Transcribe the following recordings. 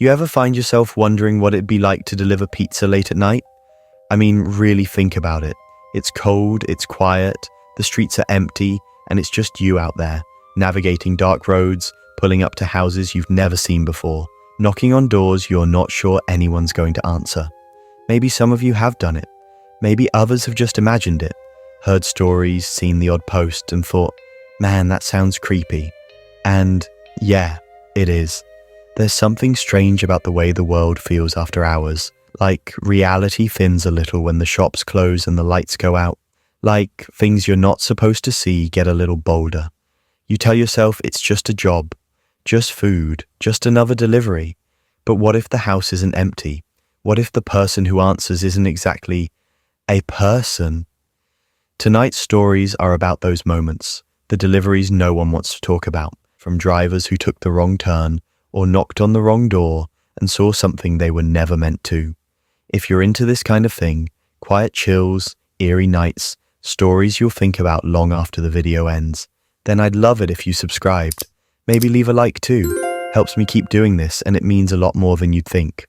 You ever find yourself wondering what it'd be like to deliver pizza late at night? I mean, really think about it. It's cold, it's quiet, the streets are empty, and it's just you out there, navigating dark roads, pulling up to houses you've never seen before, knocking on doors you're not sure anyone's going to answer. Maybe some of you have done it. Maybe others have just imagined it, heard stories, seen the odd post, and thought, man, that sounds creepy. And yeah, it is. There's something strange about the way the world feels after hours. Like reality thins a little when the shops close and the lights go out. Like things you're not supposed to see get a little bolder. You tell yourself it's just a job, just food, just another delivery. But what if the house isn't empty? What if the person who answers isn't exactly a person? Tonight's stories are about those moments, the deliveries no one wants to talk about, from drivers who took the wrong turn or knocked on the wrong door and saw something they were never meant to. If you're into this kind of thing, quiet chills, eerie nights, stories you'll think about long after the video ends, then I'd love it if you subscribed. Maybe leave a like too. Helps me keep doing this, and it means a lot more than you'd think.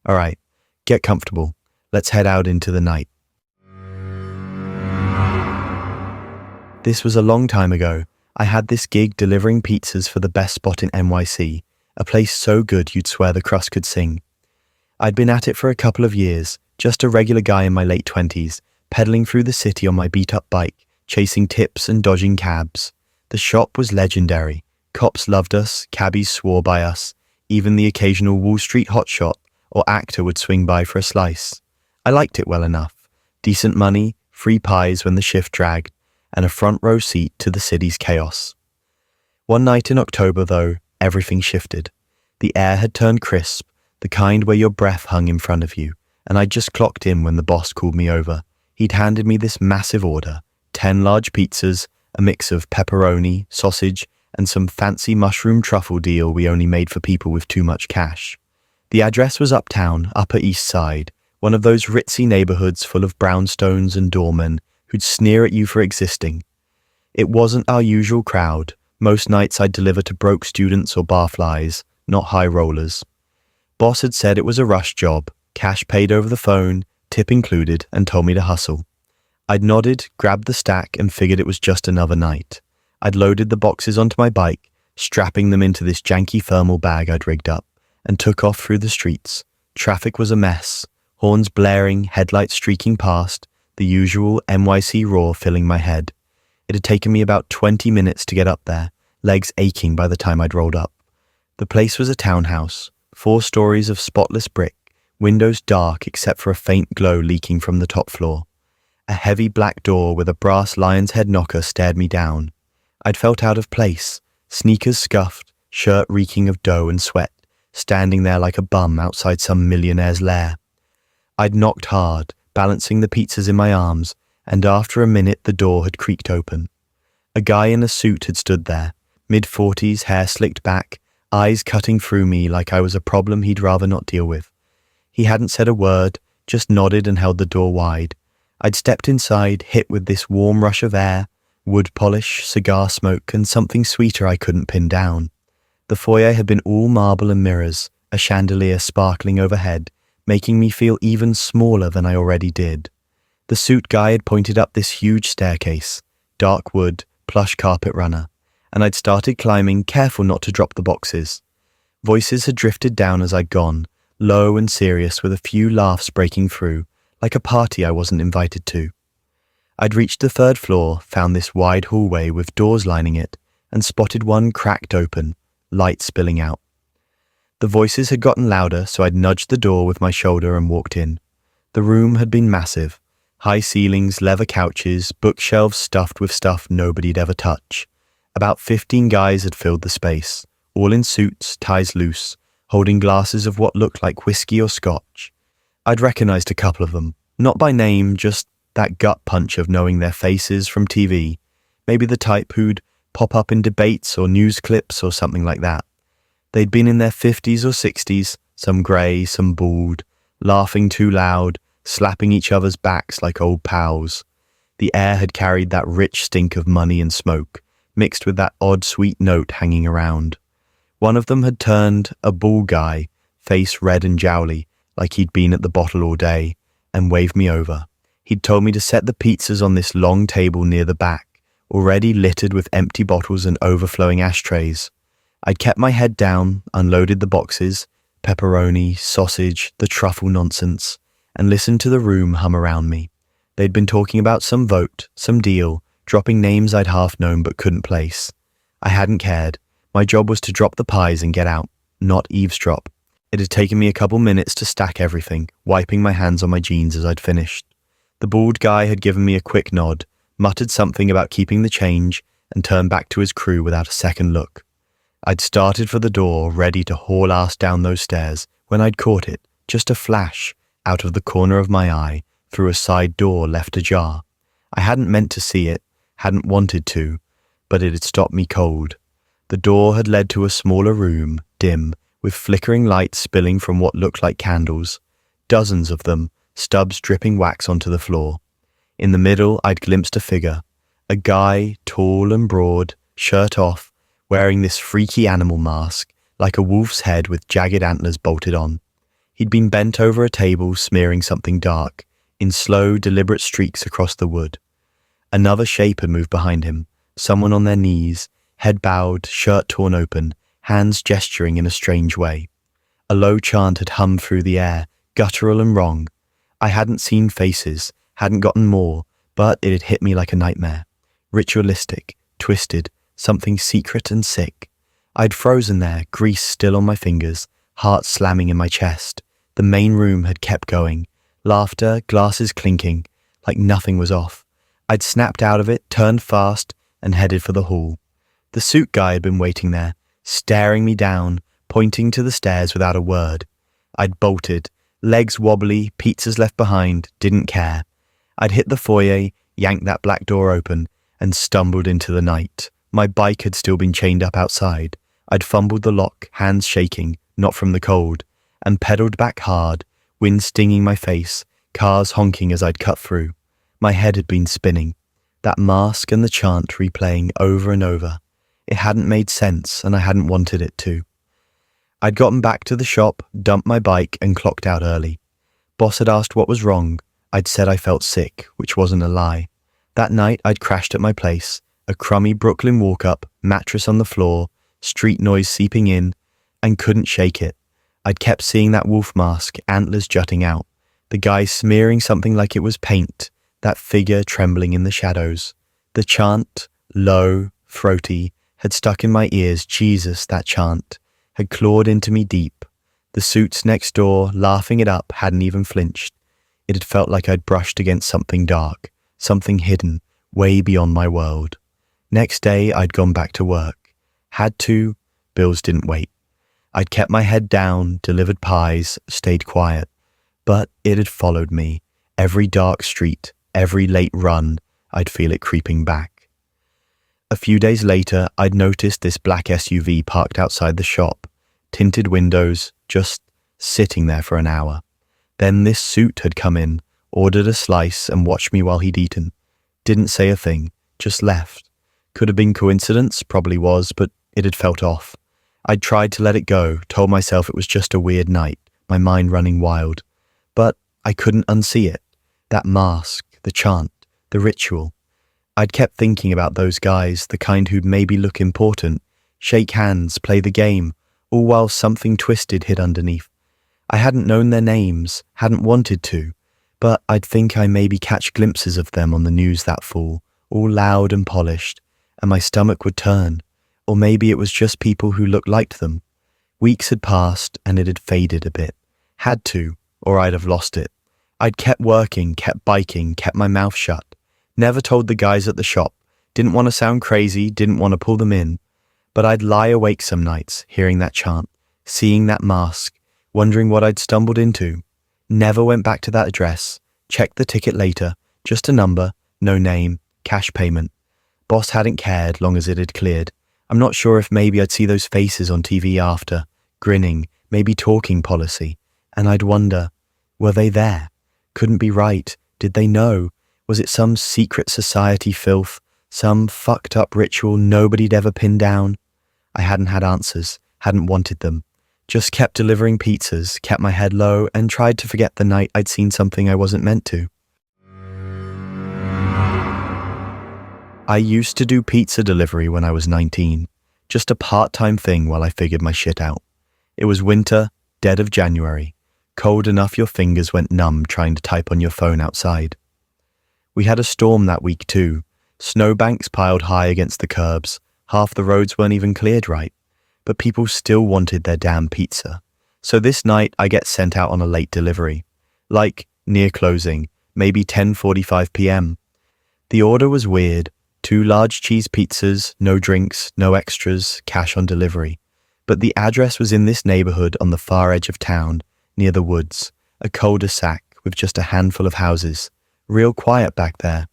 Alright, get comfortable. Let's head out into the night. This was a long time ago. I had this gig delivering pizzas for the best spot in NYC, a place so good you'd swear the crust could sing. I'd been at it for a couple of years, just a regular guy in my late 20s, pedaling through the city on my beat-up bike, chasing tips and dodging cabs. The shop was legendary. Cops loved us, cabbies swore by us, even the occasional Wall Street hotshot or actor would swing by for a slice. I liked it well enough. Decent money, free pies when the shift dragged, and a front row seat to the city's chaos. One night in October, though, everything shifted. The air had turned crisp, the kind where your breath hung in front of you, and I'd just clocked in when the boss called me over. He'd handed me this massive order, 10 large pizzas, a mix of pepperoni, sausage, and some fancy mushroom truffle deal we only made for people with too much cash. The address was uptown, Upper East Side, one of those ritzy neighborhoods full of brownstones and doormen who'd sneer at you for existing. It wasn't our usual crowd. Most nights I'd deliver to broke students or barflies, not high rollers. Boss had said it was a rush job, cash paid over the phone, tip included, and told me to hustle. I'd nodded, grabbed the stack, and figured it was just another night. I'd loaded the boxes onto my bike, strapping them into this janky thermal bag I'd rigged up, and took off through the streets. Traffic was a mess, horns blaring, headlights streaking past, the usual NYC roar filling my head. It had taken me about 20 minutes to get up there, legs aching by the time I'd rolled up. The place was a townhouse, 4 stories of spotless brick, windows dark except for a faint glow leaking from the top floor. A heavy black door with a brass lion's head knocker stared me down. I'd felt out of place, sneakers scuffed, shirt reeking of dough and sweat, standing there like a bum outside some millionaire's lair. I'd knocked hard, balancing the pizzas in my arms, and after a minute the door had creaked open. A guy in a suit had stood there, mid-40s, hair slicked back, eyes cutting through me like I was a problem he'd rather not deal with. He hadn't said a word, just nodded and held the door wide. I'd stepped inside, hit with this warm rush of air, wood polish, cigar smoke, and something sweeter I couldn't pin down. The foyer had been all marble and mirrors, a chandelier sparkling overhead, making me feel even smaller than I already did. The suit guy had pointed up this huge staircase, dark wood, plush carpet runner, and I'd started climbing, careful not to drop the boxes. Voices had drifted down as I'd gone, low and serious with a few laughs breaking through, like a party I wasn't invited to. I'd reached the 3rd floor, found this wide hallway with doors lining it, and spotted one cracked open, light spilling out. The voices had gotten louder, so I'd nudged the door with my shoulder and walked in. The room had been massive. High ceilings, leather couches, bookshelves stuffed with stuff nobody'd ever touch. About 15 guys had filled the space, all in suits, ties loose, holding glasses of what looked like whiskey or scotch. I'd recognized a couple of them, not by name, just that gut punch of knowing their faces from TV, maybe the type who'd pop up in debates or news clips or something like that. They'd been in their 50s or 60s, some grey, some bald, laughing too loud, slapping each other's backs like old pals. The air had carried that rich stink of money and smoke, mixed with that odd sweet note hanging around. One of them had turned a bull guy, face red and jowly, like he'd been at the bottle all day, and waved me over. He'd told me to set the pizzas on this long table near the back, already littered with empty bottles and overflowing ashtrays. I'd kept my head down, unloaded the boxes, pepperoni, sausage, the truffle nonsense, and listened to the room hum around me. They'd been talking about some vote, some deal, dropping names I'd half known but couldn't place. I hadn't cared. My job was to drop the pies and get out, not eavesdrop. It had taken me a couple minutes to stack everything, wiping my hands on my jeans as I'd finished. The bald guy had given me a quick nod, muttered something about keeping the change, and turned back to his crew without a second look. I'd started for the door, ready to haul ass down those stairs, when I'd caught it, just a flash, out of the corner of my eye, through a side door left ajar. I hadn't meant to see it, hadn't wanted to, but it had stopped me cold. The door had led to a smaller room, dim, with flickering light spilling from what looked like candles. Dozens of them, stubs dripping wax onto the floor. In the middle, I'd glimpsed a figure. A guy, tall and broad, shirt off, wearing this freaky animal mask, like a wolf's head with jagged antlers bolted on. He'd been bent over a table smearing something dark, in slow, deliberate streaks across the wood. Another shape had moved behind him, someone on their knees, head bowed, shirt torn open, hands gesturing in a strange way. A low chant had hummed through the air, guttural and wrong. I hadn't seen faces, hadn't gotten more, but it had hit me like a nightmare. Ritualistic, twisted, something secret and sick. I'd frozen there, grease still on my fingers, heart slamming in my chest. The main room had kept going. Laughter, glasses clinking, like nothing was off. I'd snapped out of it, turned fast, and headed for the hall. The suit guy had been waiting there, staring me down, pointing to the stairs without a word. I'd bolted, legs wobbly, pizzas left behind, didn't care. I'd hit the foyer, yanked that black door open, and stumbled into the night. My bike had still been chained up outside. I'd fumbled the lock, hands shaking, not from the cold, and pedaled back hard, wind stinging my face, cars honking as I'd cut through. My head had been spinning, that mask and the chant replaying over and over. It hadn't made sense, and I hadn't wanted it to. I'd gotten back to the shop, dumped my bike, and clocked out early. Boss had asked what was wrong. I'd said I felt sick, which wasn't a lie. That night, I'd crashed at my place, a crummy Brooklyn walk-up, mattress on the floor, street noise seeping in, and couldn't shake it. I'd kept seeing that wolf mask, antlers jutting out, the guy smearing something like it was paint, that figure trembling in the shadows. The chant, low, throaty, had stuck in my ears. Jesus, that chant, had clawed into me deep. The suits next door, laughing it up, hadn't even flinched. It had felt like I'd brushed against something dark, something hidden, way beyond my world. Next day, I'd gone back to work. Had to, bills didn't wait. I'd kept my head down, delivered pies, stayed quiet. But it had followed me. Every dark street, every late run, I'd feel it creeping back. A few days later, I'd noticed this black SUV parked outside the shop, tinted windows, just sitting there for an hour. Then this suit had come in, ordered a slice and watched me while he'd eaten. Didn't say a thing, just left. Could have been coincidence, probably was, but it had felt off. I'd tried to let it go, told myself it was just a weird night, my mind running wild. But I couldn't unsee it. That mask, the chant, the ritual. I'd kept thinking about those guys, the kind who'd maybe look important, shake hands, play the game, all while something twisted hid underneath. I hadn't known their names, hadn't wanted to, but I'd think I maybe catch glimpses of them on the news that fall, all loud and polished, and my stomach would turn. Or maybe it was just people who looked like them. Weeks had passed and it had faded a bit. Had to, or I'd have lost it. I'd kept working, kept biking, kept my mouth shut. Never told the guys at the shop. Didn't want to sound crazy, didn't want to pull them in. But I'd lie awake some nights, hearing that chant, seeing that mask, wondering what I'd stumbled into. Never went back to that address. Checked the ticket later. Just a number, no name, cash payment. Boss hadn't cared long as it had cleared. I'm not sure if maybe I'd see those faces on TV after, grinning, maybe talking policy. And I'd wonder, were they there? Couldn't be right. Did they know? Was it some secret society filth? Some fucked up ritual nobody'd ever pinned down? I hadn't had answers, hadn't wanted them. Just kept delivering pizzas, kept my head low, and tried to forget the night I'd seen something I wasn't meant to. I used to do pizza delivery when I was 19, just a part-time thing while I figured my shit out. It was winter, dead of January, cold enough your fingers went numb trying to type on your phone outside. We had a storm that week too. Snowbanks piled high against the curbs, half the roads weren't even cleared right, but people still wanted their damn pizza. So this night I get sent out on a late delivery, like near closing, maybe 10:45 p.m. The order was weird, 2 large cheese pizzas, no drinks, no extras, cash on delivery. But the address was in this neighborhood on the far edge of town, near the woods, a cul-de-sac with just a handful of houses. Real quiet back there.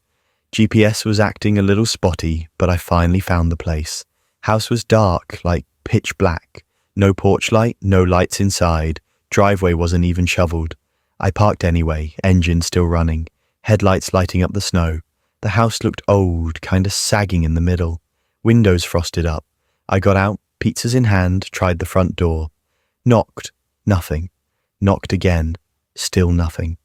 GPS was acting a little spotty, but I finally found the place. House was dark, like pitch black. No porch light, no lights inside. Driveway wasn't even shoveled. I parked anyway, engine still running, headlights lighting up the snow. The house looked old, kinda sagging in the middle. Windows frosted up. I got out, pizzas in hand, tried the front door. Knocked. Nothing. Knocked again. Still nothing.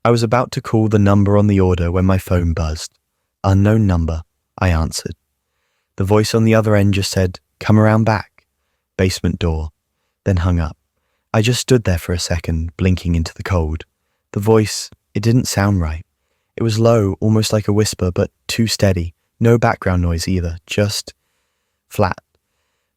I was about to call the number on the order when my phone buzzed. Unknown number, I answered. The voice on the other end just said, "Come around back." Basement door. Then hung up. I just stood there for a second, blinking into the cold. The voice, it didn't sound right. It was low, almost like a whisper, but too steady. No background noise either, just flat.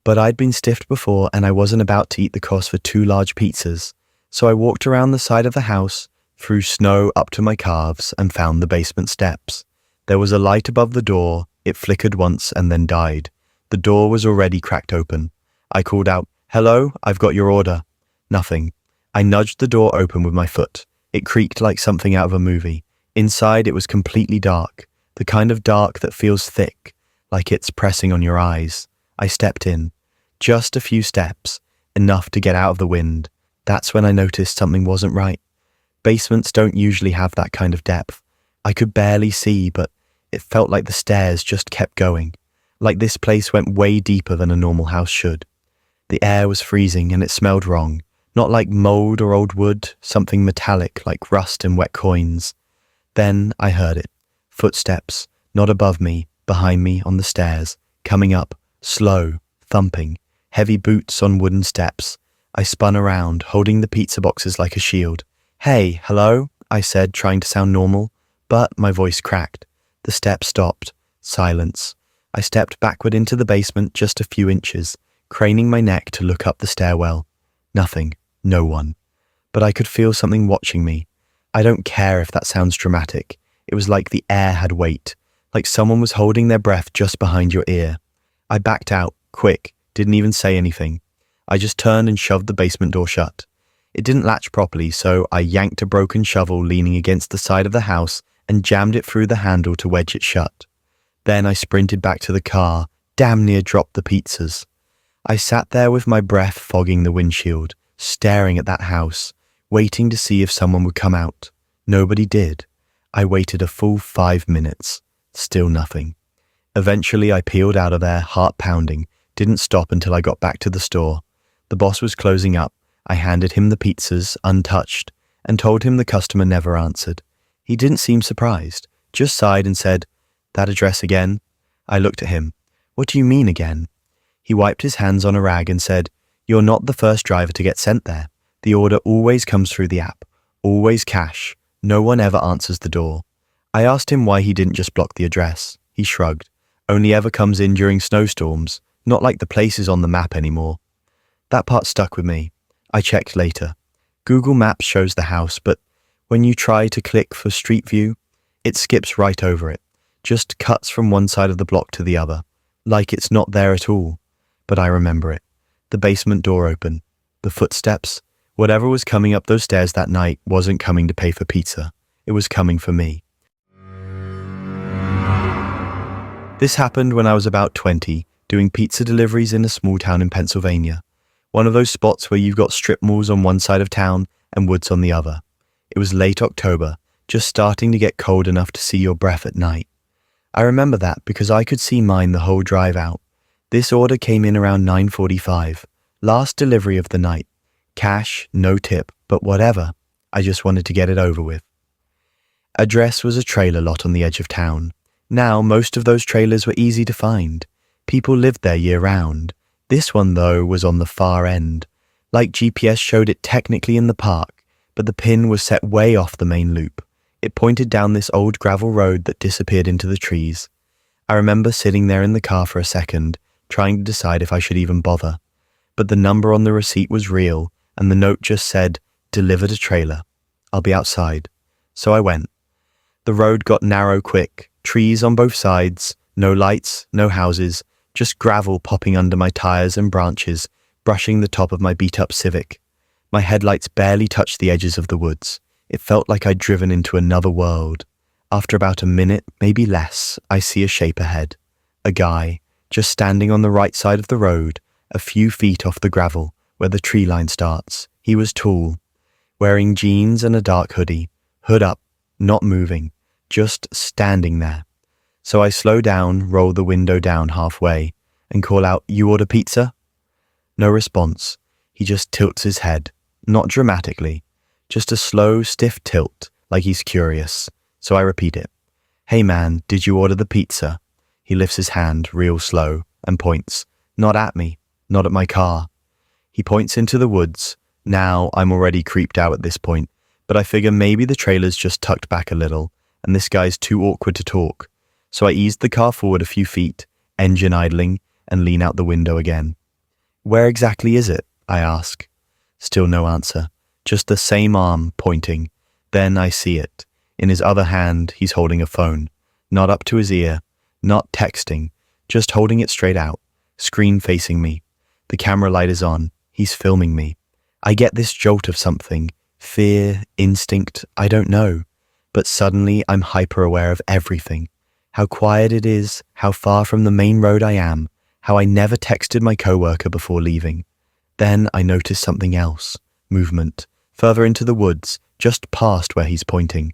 But I'd been stiffed before and I wasn't about to eat the cost for 2 large pizzas. So I walked around the side of the house, through snow up to my calves, and found the basement steps. There was a light above the door. It flickered once and then died. The door was already cracked open. I called out, "Hello, I've got your order." Nothing. I nudged the door open with my foot. It creaked like something out of a movie. Inside it was completely dark, the kind of dark that feels thick, like it's pressing on your eyes. I stepped in. Just a few steps, enough to get out of the wind. That's when I noticed something wasn't right. Basements don't usually have that kind of depth. I could barely see, but it felt like the stairs just kept going, like this place went way deeper than a normal house should. The air was freezing and it smelled wrong, not like mold or old wood, something metallic like rust and wet coins. Then I heard it. Footsteps, not above me, behind me on the stairs, coming up, slow, thumping, heavy boots on wooden steps. I spun around, holding the pizza boxes like a shield. "Hey, hello?" I said, trying to sound normal, but my voice cracked. The steps stopped. Silence. I stepped backward into the basement just a few inches, craning my neck to look up the stairwell. Nothing. No one. But I could feel something watching me. I don't care if that sounds dramatic. It was like the air had weight, like someone was holding their breath just behind your ear. I backed out, quick, didn't even say anything. I just turned and shoved the basement door shut. It didn't latch properly, so I yanked a broken shovel leaning against the side of the house and jammed it through the handle to wedge it shut. Then I sprinted back to the car, damn near dropped the pizzas. I sat there with my breath fogging the windshield, staring at that house, waiting to see if someone would come out. Nobody did. I waited a full 5 minutes. Still nothing. Eventually I peeled out of there, heart pounding, didn't stop until I got back to the store. The boss was closing up. I handed him the pizzas, untouched, and told him the customer never answered. He didn't seem surprised, just sighed and said, "That address again?" I looked at him. "What do you mean again?" He wiped his hands on a rag and said, "You're not the first driver to get sent there. The order always comes through the app, always cash. No one ever answers the door." I asked him why he didn't just block the address. He shrugged. "Only ever comes in during snowstorms, not like the place is on the map anymore." That part stuck with me. I checked later. Google Maps shows the house, but when you try to click for Street View, it skips right over it, just cuts from one side of the block to the other, like it's not there at all. But I remember it. The basement door open. The footsteps. Whatever was coming up those stairs that night wasn't coming to pay for pizza. It was coming for me. This happened when I was about 20, doing pizza deliveries in a small town in Pennsylvania. One of those spots where you've got strip malls on one side of town and woods on the other. It was late October, just starting to get cold enough to see your breath at night. I remember that because I could see mine the whole drive out. This order came in around 9:45, Last delivery of the night. Cash, no tip, but whatever. I just wanted to get it over with. Address was a trailer lot on the edge of town. Now, most of those trailers were easy to find. People lived there year-round. This one, though, was on the far end. Like GPS showed it technically in the park, but the pin was set way off the main loop. It pointed down this old gravel road that disappeared into the trees. I remember sitting there in the car for a second, trying to decide if I should even bother. But the number on the receipt was real, and the note just said, "Delivered a trailer. I'll be outside." So I went. The road got narrow quick, trees on both sides, no lights, no houses, just gravel popping under my tires and branches, brushing the top of my beat-up Civic. My headlights barely touched the edges of the woods. It felt like I'd driven into another world. After about a minute, maybe less, I see a shape ahead. A guy, just standing on the right side of the road, a few feet off the gravel, where the tree line starts. He was tall, wearing jeans and a dark hoodie, hood up, not moving, just standing there. So I slow down, roll the window down halfway, and call out, "You order pizza?" No response. He just tilts his head, not dramatically, just a slow, stiff tilt, like he's curious. So I repeat it. "Hey man, did you order the pizza?" He lifts his hand real slow and points, not at me, not at my car. He points into the woods. Now I'm already creeped out at this point, but I figure maybe the trailer's just tucked back a little, and this guy's too awkward to talk. So I eased the car forward a few feet, engine idling, and lean out the window again. "Where exactly is it?" I ask. Still no answer, just the same arm pointing. Then I see it. In his other hand, he's holding a phone, not up to his ear, not texting, just holding it straight out, screen facing me. The camera light is on. He's filming me. I get this jolt of something, fear, instinct, I don't know. But suddenly I'm hyper-aware of everything. How quiet it is, how far from the main road I am, how I never texted my coworker before leaving. Then I notice something else, movement, further into the woods, just past where he's pointing.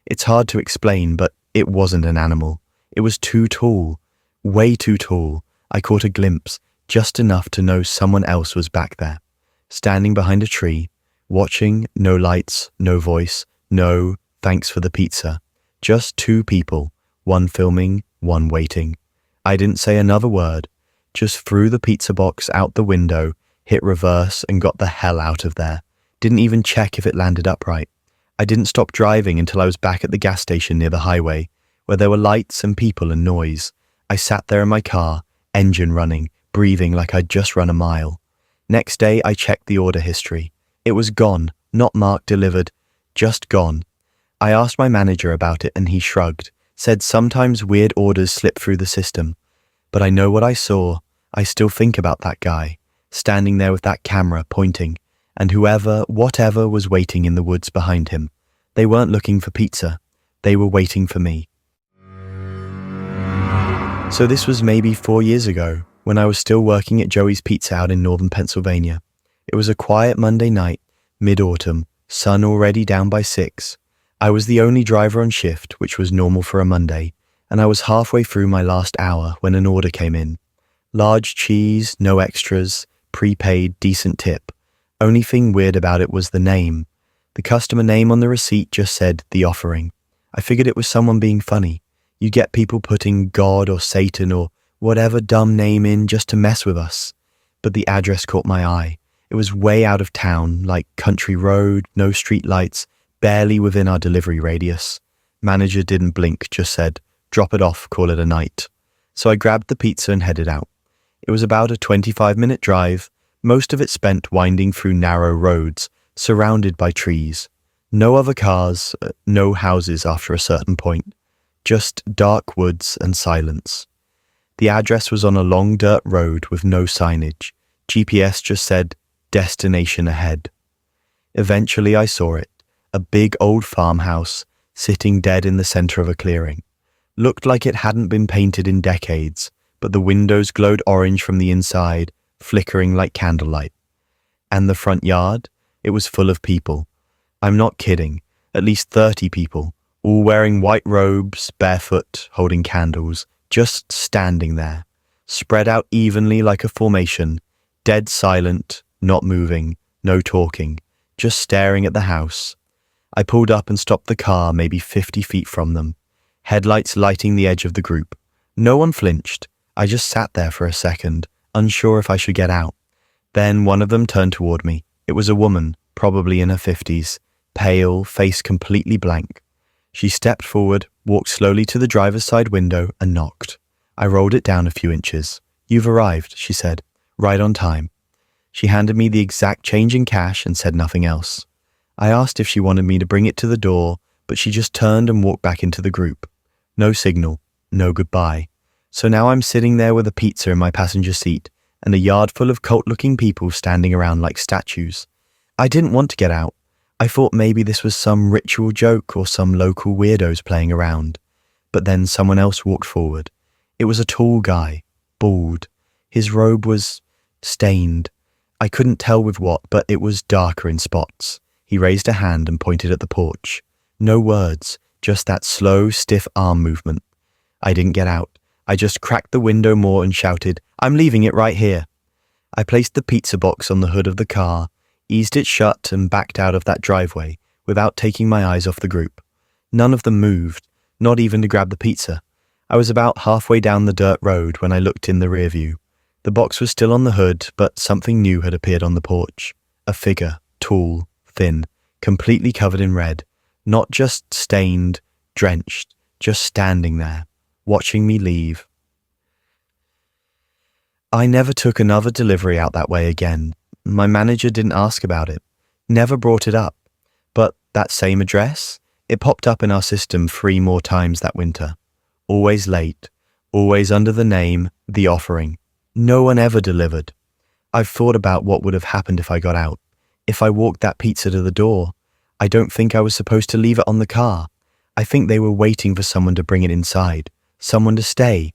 It's hard to explain, but it wasn't an animal. It was too tall, way too tall. I caught a glimpse, just enough to know someone else was back there, standing behind a tree, watching, no lights, no voice, no thanks for the pizza. Just two people, one filming, one waiting. I didn't say another word, just threw the pizza box out the window, hit reverse and got the hell out of there. Didn't even check if it landed upright. I didn't stop driving until I was back at the gas station near the highway, where there were lights and people and noise. I sat there in my car, engine running, breathing like I'd just run a mile. Next day, I checked the order history. It was gone, not marked delivered, just gone. I asked my manager about it and he shrugged, said sometimes weird orders slip through the system. But I know what I saw. I still think about that guy, standing there with that camera pointing, and whoever, whatever was waiting in the woods behind him. They weren't looking for pizza. They were waiting for me. So this was maybe 4 years ago, when I was still working at Joey's Pizza out in northern Pennsylvania. It was a quiet Monday night, mid-autumn, sun already down by 6. I was the only driver on shift, which was normal for a Monday, and I was halfway through my last hour when an order came in. Large cheese, no extras, prepaid, decent tip. Only thing weird about it was the name. The customer name on the receipt just said The Offering. I figured it was someone being funny. You get people putting God or Satan or whatever dumb name in just to mess with us. But the address caught my eye. It was way out of town, like country road, no street lights, barely within our delivery radius. Manager didn't blink, just said, "Drop it off, call it a night." So I grabbed the pizza and headed out. It was about a 25-minute drive, most of it spent winding through narrow roads, surrounded by trees. No other cars, no houses after a certain point. Just dark woods and silence. The address was on a long dirt road with no signage. GPS just said, "Destination ahead." Eventually I saw it, a big old farmhouse, sitting dead in the center of a clearing. Looked like it hadn't been painted in decades, but the windows glowed orange from the inside, flickering like candlelight. And the front yard? It was full of people. I'm not kidding, at least 30 people, all wearing white robes, barefoot, holding candles, just standing there, spread out evenly like a formation, Dead silent, not moving, no talking, just staring at the house. I pulled up and stopped the car maybe 50 feet from them, headlights lighting the edge of the group. No one flinched. I just sat there for a second, unsure if I should get out. Then one of them turned toward me. It was a woman, probably in her 50s, pale, face completely blank. She stepped forward, walked slowly to the driver's side window and knocked. I rolled it down a few inches. "You've arrived," she said, "right on time." She handed me the exact change in cash and said nothing else. I asked if she wanted me to bring it to the door, but she just turned and walked back into the group. No signal, no goodbye. So now I'm sitting there with a pizza in my passenger seat and a yard full of cult-looking people standing around like statues. I didn't want to get out. I thought maybe this was some ritual joke or some local weirdos playing around. But then someone else walked forward. It was a tall guy, bald. His robe was stained. I couldn't tell with what, but it was darker in spots. He raised a hand and pointed at the porch. No words, just that slow, stiff arm movement. I didn't get out. I just cracked the window more and shouted, "I'm leaving it right here." I placed the pizza box on the hood of the car, eased it shut and backed out of that driveway without taking my eyes off the group. None of them moved, not even to grab the pizza. I was about halfway down the dirt road when I looked in the rear view. The box was still on the hood, but something new had appeared on the porch. A figure, tall, thin, completely covered in red, not just stained, drenched, just standing there, watching me leave. I never took another delivery out that way again. My manager didn't ask about it, never brought it up. But that same address, it popped up in our system 3 more times that winter. Always late, always under the name, The Offering. No one ever delivered. I've thought about what would have happened if I got out. If I walked that pizza to the door, I don't think I was supposed to leave it on the car. I think they were waiting for someone to bring it inside, someone to stay.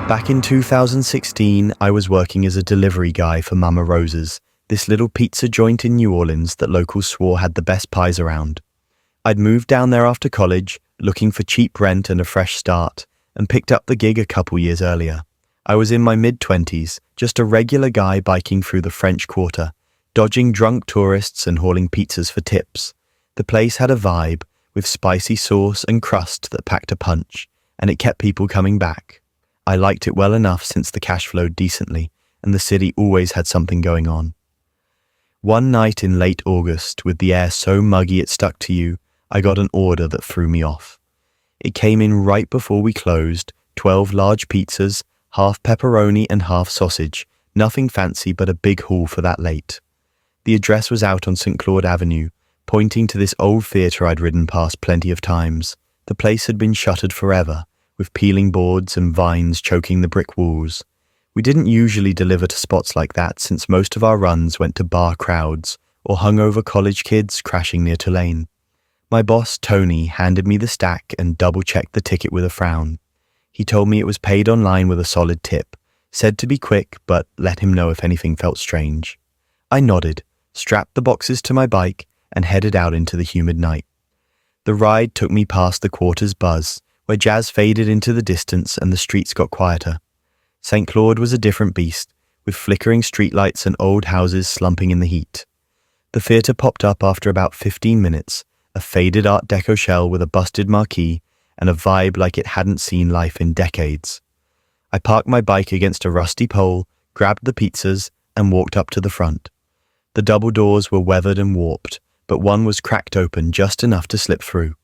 Back in 2016, I was working as a delivery guy for Mama Rosa's, this little pizza joint in New Orleans that locals swore had the best pies around. I'd moved down there after college, looking for cheap rent and a fresh start, and picked up the gig a couple years earlier. I was in my mid-20s, just a regular guy biking through the French Quarter, dodging drunk tourists and hauling pizzas for tips. The place had a vibe, with spicy sauce and crust that packed a punch, and it kept people coming back. I liked it well enough since the cash flowed decently, and the city always had something going on. One night in late August, with the air so muggy it stuck to you, I got an order that threw me off. It came in right before we closed, 12 large pizzas, half pepperoni and half sausage, nothing fancy but a big haul for that late. The address was out on St. Claude Avenue, pointing to this old theatre I'd ridden past plenty of times. The place had been shuttered forever, with peeling boards and vines choking the brick walls. We didn't usually deliver to spots like that since most of our runs went to bar crowds or hungover college kids crashing near Tulane. My boss, Tony, handed me the stack and double-checked the ticket with a frown. He told me it was paid online with a solid tip, said to be quick, but let him know if anything felt strange. I nodded, strapped the boxes to my bike, and headed out into the humid night. The ride took me past the Quarter's buzz, where jazz faded into the distance and the streets got quieter. St. Claude was a different beast, with flickering streetlights and old houses slumping in the heat. The theatre popped up after about 15 minutes, a faded Art Deco shell with a busted marquee and a vibe like it hadn't seen life in decades. I parked my bike against a rusty pole, grabbed the pizzas, and walked up to the front. The double doors were weathered and warped, but one was cracked open just enough to slip through.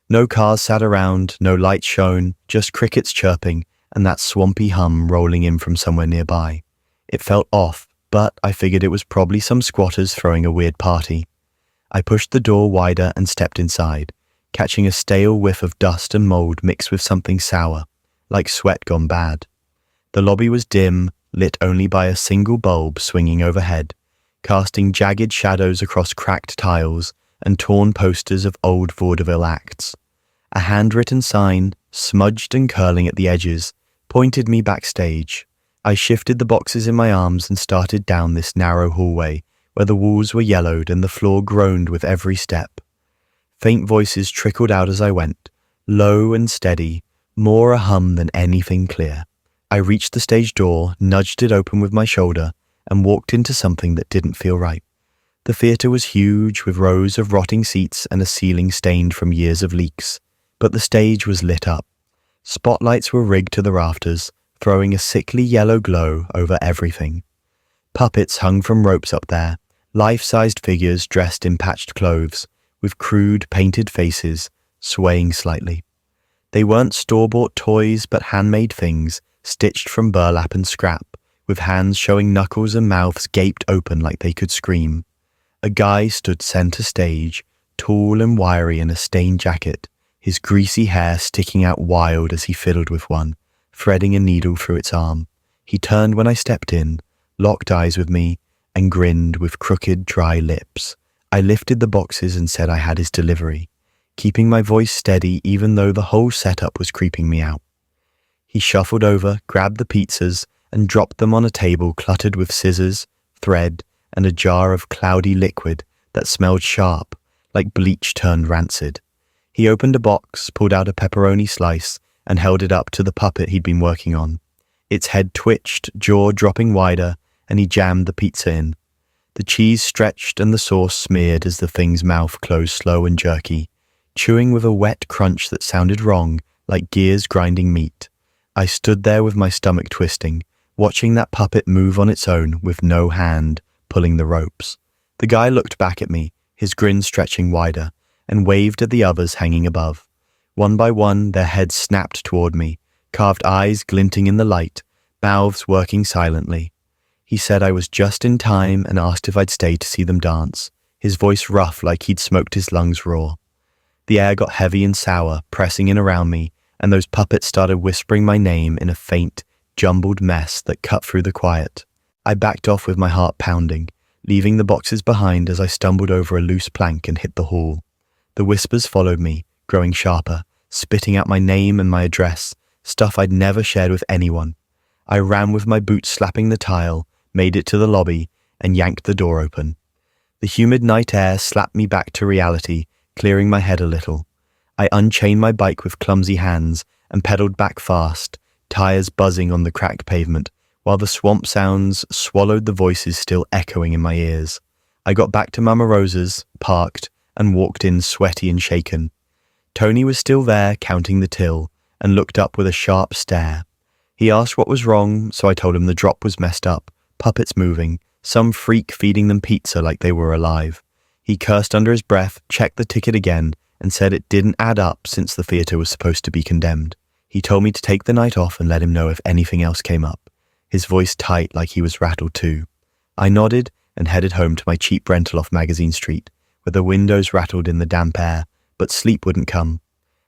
No cars sat around, no lights shone, just crickets chirping and that swampy hum rolling in from somewhere nearby. It felt off, but I figured it was probably some squatters throwing a weird party. I pushed the door wider and stepped inside, catching a stale whiff of dust and mold mixed with something sour, like sweat gone bad. The lobby was dim, lit only by a single bulb swinging overhead, casting jagged shadows across cracked tiles and torn posters of old vaudeville acts. A handwritten sign, smudged and curling at the edges, pointed me backstage. I shifted the boxes in my arms and started down this narrow hallway where the walls were yellowed and the floor groaned with every step. Faint voices trickled out as I went, low and steady, more a hum than anything clear. I reached the stage door, nudged it open with my shoulder, and walked into something that didn't feel right. The theatre was huge, with rows of rotting seats and a ceiling stained from years of leaks, but the stage was lit up. Spotlights were rigged to the rafters, throwing a sickly yellow glow over everything. Puppets hung from ropes up there, life-sized figures dressed in patched clothes, with crude, painted faces, swaying slightly. They weren't store-bought toys, but handmade things, stitched from burlap and scrap, with hands showing knuckles and mouths gaped open like they could scream. A guy stood center stage, tall and wiry in a stained jacket, his greasy hair sticking out wild as he fiddled with one, threading a needle through its arm. He turned when I stepped in, locked eyes with me, and grinned with crooked, dry lips. I lifted the boxes and said I had his delivery, keeping my voice steady even though the whole setup was creeping me out. He shuffled over, grabbed the pizzas, and dropped them on a table cluttered with scissors, thread, and a jar of cloudy liquid that smelled sharp, like bleach turned rancid. He opened a box, pulled out a pepperoni slice, and held it up to the puppet he'd been working on. Its head twitched, jaw dropping wider, and he jammed the pizza in. The cheese stretched and the sauce smeared as the thing's mouth closed slow and jerky, chewing with a wet crunch that sounded wrong, like gears grinding meat. I stood there with my stomach twisting, watching that puppet move on its own with no hand pulling the ropes. The guy looked back at me, his grin stretching wider, and waved at the others hanging above. One by one, their heads snapped toward me, carved eyes glinting in the light, mouths working silently. He said I was just in time and asked if I'd stay to see them dance, his voice rough like he'd smoked his lungs raw. The air got heavy and sour, pressing in around me, and those puppets started whispering my name in a faint, jumbled mess that cut through the quiet. I backed off with my heart pounding, leaving the boxes behind as I stumbled over a loose plank and hit the hall. The whispers followed me, growing sharper, spitting out my name and my address, stuff I'd never shared with anyone. I ran with my boots slapping the tile, made it to the lobby, and yanked the door open. The humid night air slapped me back to reality, clearing my head a little. I unchained my bike with clumsy hands and pedaled back fast, tires buzzing on the cracked pavement, while the swamp sounds swallowed the voices still echoing in my ears. I got back to Mama Rosa's, parked, and walked in sweaty and shaken. Tony was still there, counting the till, and looked up with a sharp stare. He asked what was wrong, so I told him the drop was messed up, puppets moving, some freak feeding them pizza like they were alive. He cursed under his breath, checked the ticket again, and said it didn't add up since the theatre was supposed to be condemned. He told me to take the night off and let him know if anything else came up, his voice tight like he was rattled too. I nodded and headed home to my cheap rental off Magazine Street, where the windows rattled in the damp air, but sleep wouldn't come.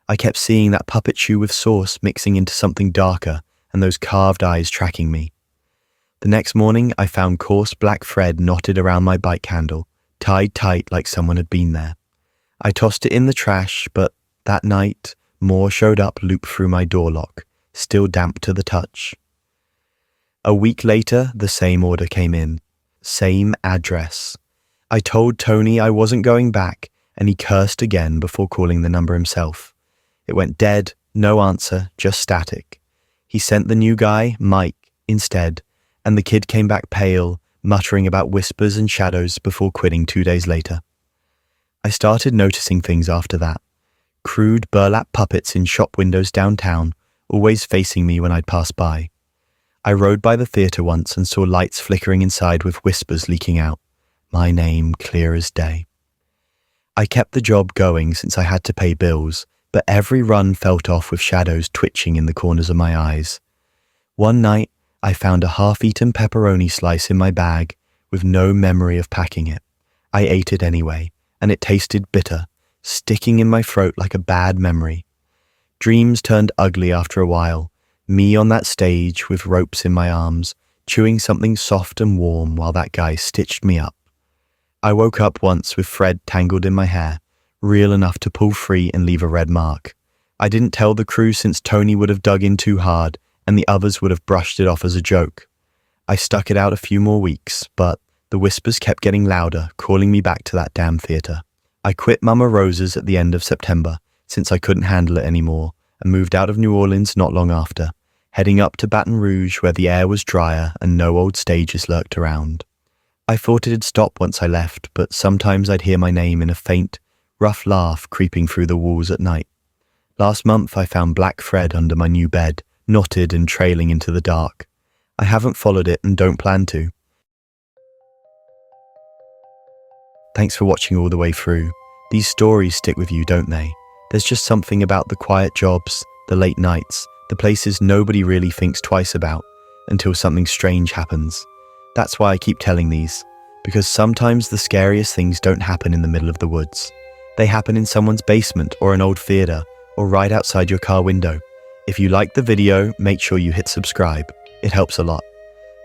I kept seeing that puppet shoe with sauce mixing into something darker and those carved eyes tracking me. The next morning, I found coarse black thread knotted around my bike handle, tied tight like someone had been there. I tossed it in the trash, but that night, more showed up looped through my door lock, still damp to the touch. A week later, the same order came in. Same address. I told Tony I wasn't going back, and he cursed again before calling the number himself. It went dead, no answer, just static. He sent the new guy, Mike, instead, and the kid came back pale, muttering about whispers and shadows before quitting 2 days later. I started noticing things after that. Crude burlap puppets in shop windows downtown, always facing me when I'd pass by. I rode by the theatre once and saw lights flickering inside with whispers leaking out. My name clear as day. I kept the job going since I had to pay bills, but every run felt off with shadows twitching in the corners of my eyes. One night, I found a half-eaten pepperoni slice in my bag with no memory of packing it. I ate it anyway, and it tasted bitter, sticking in my throat like a bad memory. Dreams turned ugly after a while, me on that stage with ropes in my arms, chewing something soft and warm while that guy stitched me up. I woke up once with thread tangled in my hair, real enough to pull free and leave a red mark. I didn't tell the crew since Tony would have dug in too hard and the others would have brushed it off as a joke. I stuck it out a few more weeks, but the whispers kept getting louder, calling me back to that damn theatre. I quit Mama Rosa's at the end of September, since I couldn't handle it anymore, and moved out of New Orleans not long after, heading up to Baton Rouge where the air was drier and no old stages lurked around. I thought it'd stop once I left, but sometimes I'd hear my name in a faint, rough laugh creeping through the walls at night. Last month I found Black Fred under my new bed, knotted and trailing into the dark. I haven't followed it and don't plan to. Thanks for watching all the way through. These stories stick with you, don't they? There's just something about the quiet jobs, the late nights, the places nobody really thinks twice about until something strange happens. That's why I keep telling these, because sometimes the scariest things don't happen in the middle of the woods. They happen in someone's basement or an old theater or right outside your car window. If you liked the video, make sure you hit subscribe. It helps a lot.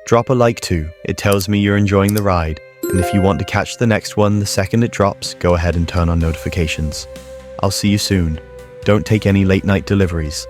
Drop a like too. It tells me you're enjoying the ride. And if you want to catch the next one the second it drops, go ahead and turn on notifications. I'll see you soon. Don't take any late night deliveries.